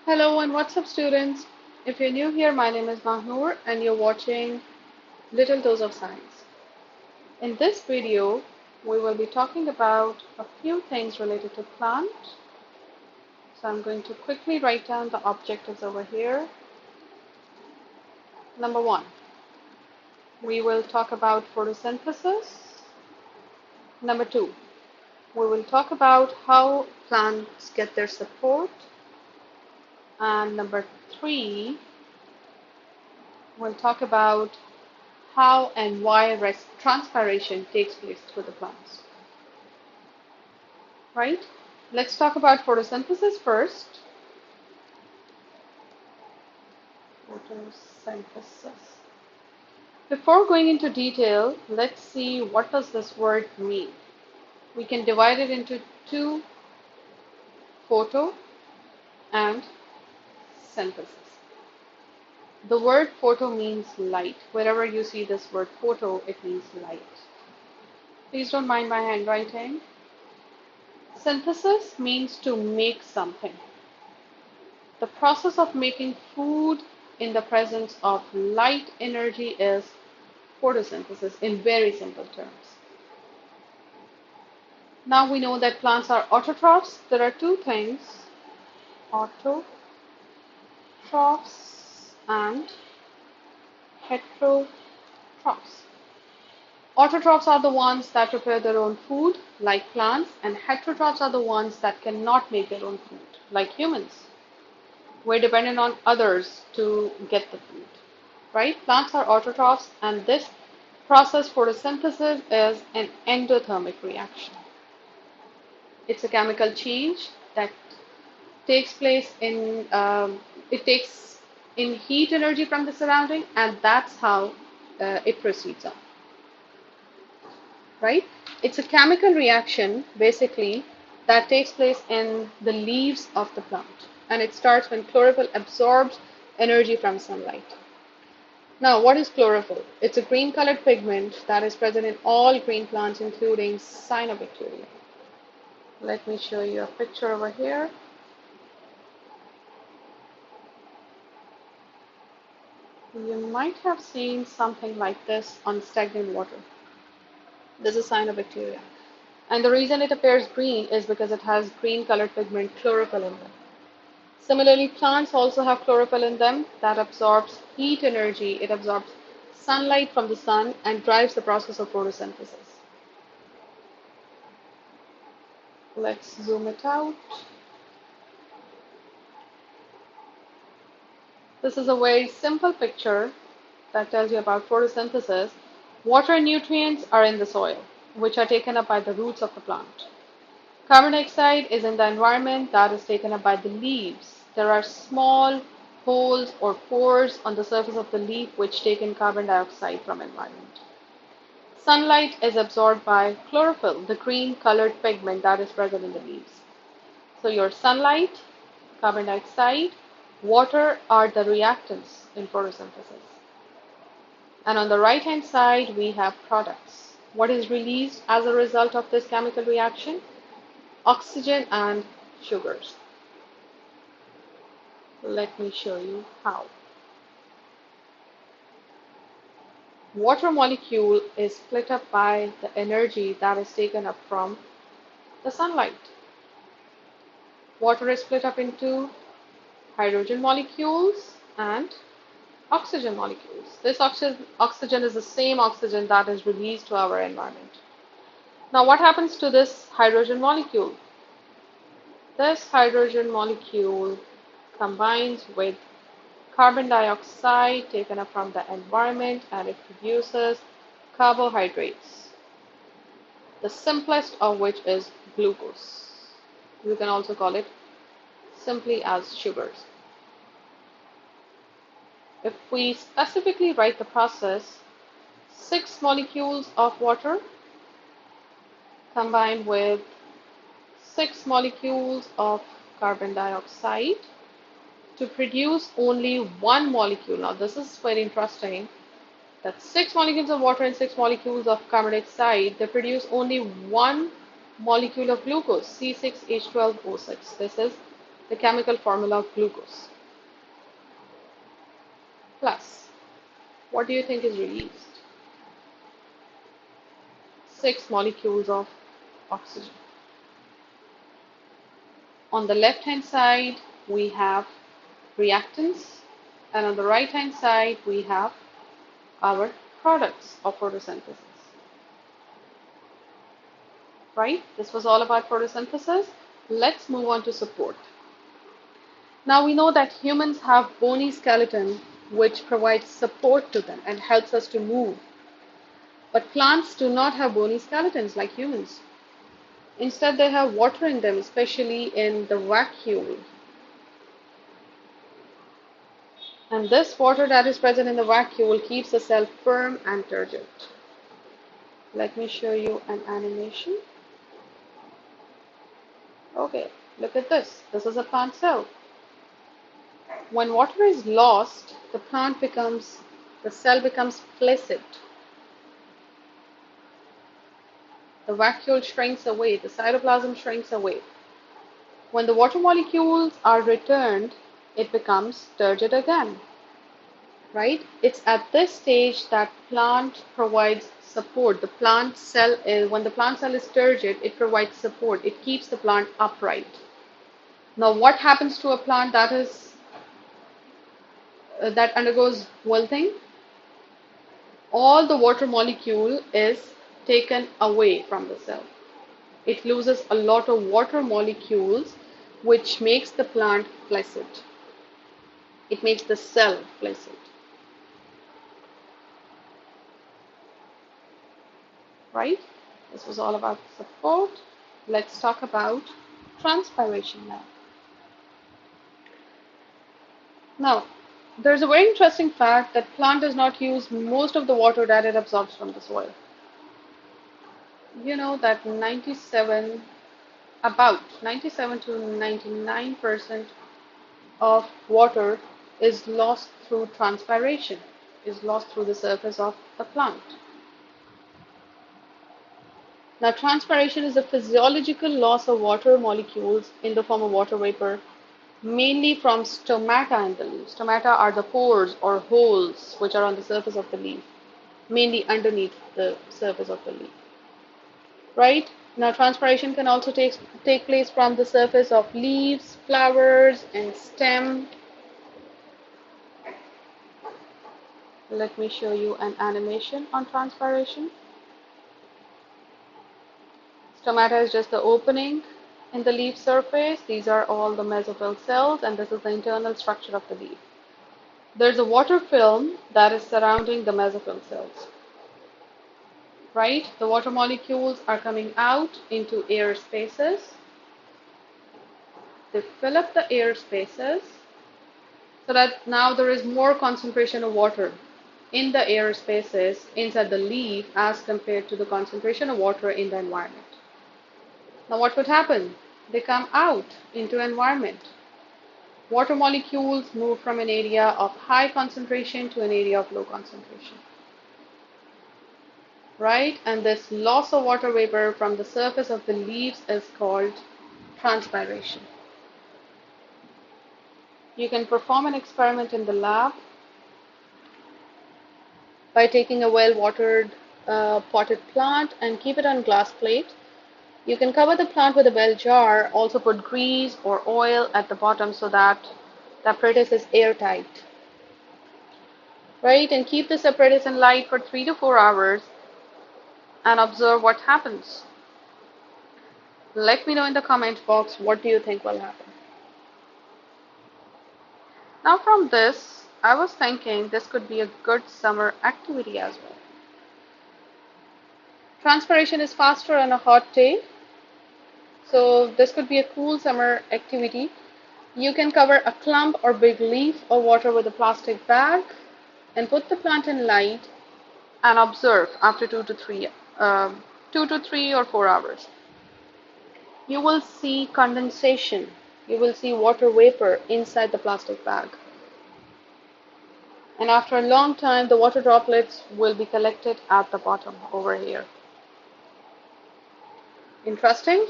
Hello and what's up students? If you're new here, my name is Mahnoor and you're watching Little Dose of Science. In this video, we will be talking about a few things related to plant. So I'm going to quickly write down the objectives over here. Number one, we will talk about photosynthesis. Number two, we will talk about how plants get their support. And number three, we'll talk about how and why transpiration takes place through the plants. Right? Let's talk about photosynthesis first. Photosynthesis. Before going into detail, let's see what does this word mean. We can divide it into two, photo and synthesis. The word photo means light. Wherever you see this word photo, it means light. Please don't mind my handwriting. Synthesis means to make something. The process of making food in the presence of light energy is photosynthesis in very simple terms. Now we know that plants are autotrophs. There are two things, autotrophs and heterotrophs. Autotrophs are the ones that prepare their own food, like plants, and heterotrophs are the ones that cannot make their own food, like humans. We're dependent on others to get the food, right? Plants are autotrophs, and this process, photosynthesis, is an endothermic reaction. It's a chemical change that takes place in, it takes in heat energy from the surrounding, and that's how it proceeds on. Right? It's a chemical reaction, basically, that takes place in the leaves of the plant. And it starts when chlorophyll absorbs energy from sunlight. Now, what is chlorophyll? It's a green-colored pigment that is present in all green plants, including cyanobacteria. Let me show you a picture over here. You might have seen something like this on stagnant water. This is cyanobacteria. And the reason it appears green is because it has green-colored pigment chlorophyll in them. Similarly, plants also have chlorophyll in them that absorbs heat energy. It absorbs sunlight from the sun and drives the process of photosynthesis. Let's zoom it out. This is a very simple picture that tells you about photosynthesis. Water and nutrients are in the soil, which are taken up by the roots of the plant. Carbon dioxide is in the environment that is taken up by the leaves. There are small holes or pores on the surface of the leaf which take in carbon dioxide from environment. Sunlight is absorbed by chlorophyll, the green-colored pigment that is present in the leaves. So your sunlight, carbon dioxide, water are the reactants in photosynthesis. And on the right-hand side, we have products. What is released as a result of this chemical reaction? Oxygen and sugars. Let me show you how. Water molecule is split up by the energy that is taken up from the sunlight. Water is split up into hydrogen molecules and oxygen molecules. This oxygen is the same oxygen that is released to our environment. Now what happens to this hydrogen molecule? This hydrogen molecule combines with carbon dioxide taken up from the environment and it produces carbohydrates, the simplest of which is glucose. You can also call it simply as sugars. If we specifically write the process, 6 molecules of water combined with 6 molecules of carbon dioxide to produce only 1 molecule. Now this is very interesting, that 6 molecules of water and 6 molecules of carbon dioxide, they produce only 1 molecule of glucose, C6H12O6. This is the chemical formula of glucose. Plus, what do you think is released? 6 molecules of oxygen. On the left-hand side, we have reactants, and on the right-hand side, we have our products of photosynthesis. Right? This was all about photosynthesis. Let's move on to support. Now we know that humans have bony skeleton which provides support to them and helps us to move. But plants do not have bony skeletons like humans. Instead, they have water in them, especially in the vacuole. And this water that is present in the vacuole keeps the cell firm and turgid. Let me show you an animation. Okay, look at this. This is a plant cell. When water is lost, the cell becomes flaccid. The vacuole shrinks away, the cytoplasm shrinks away. When the water molecules are returned, it becomes turgid again. Right? It's at this stage that plant provides support. The plant cell when the plant cell is turgid, it provides support. It keeps the plant upright. Now, what happens to a plant that undergoes wilting? All the water molecule is taken away from the cell. It loses a lot of water molecules, which makes the plant flaccid. It makes the cell flaccid. Right? This was all about support. Let's talk about transpiration now. Now, there's a very interesting fact that plant does not use most of the water that it absorbs from the soil. You know that about 97 to 99% of water is lost through transpiration, is lost through the surface of the plant. Now, transpiration is a physiological loss of water molecules in the form of water vapor, mainly from stomata in the leaf. Stomata are the pores or holes which are on the surface of the leaf, mainly underneath the surface of the leaf. Right? Now, transpiration can also take place from the surface of leaves, flowers, and stem. Let me show you an animation on transpiration. Stomata is just the opening in the leaf surface. These are all the mesophyll cells, and this is the internal structure of the leaf. There's a water film that is surrounding the mesophyll cells. Right? The water molecules are coming out into air spaces. They fill up the air spaces so that now there is more concentration of water in the air spaces inside the leaf as compared to the concentration of water in the environment. Now what would happen? They come out into environment. Water molecules move from an area of high concentration to an area of low concentration. Right? And this loss of water vapor from the surface of the leaves is called transpiration. You can perform an experiment in the lab by taking a well-watered potted plant and keep it on glass plate. You can cover the plant with a bell jar, also put grease or oil at the bottom so that the apparatus is airtight. Right? And keep this apparatus in light for 3 to 4 hours and observe what happens. Let me know in the comment box, what do you think will happen? Now from this, I was thinking this could be a good summer activity as well. Transpiration is faster on a hot day, so this could be a cool summer activity. You can cover a clump or big leaf of water with a plastic bag and put the plant in light and observe after 2 to 3 or 4 hours. You will see condensation. You will see water vapor inside the plastic bag. And after a long time, the water droplets will be collected at the bottom over here. Interesting?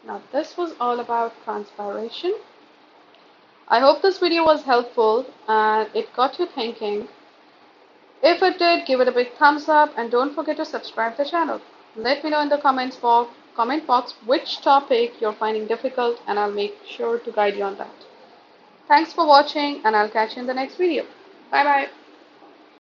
Now this was all about transpiration. I hope this video was helpful and it got you thinking. If it did, give it a big thumbs up and don't forget to subscribe to the channel. Let me know in the comment box which topic you're finding difficult and I'll make sure to guide you on that. Thanks for watching and I'll catch you in the next video. Bye bye.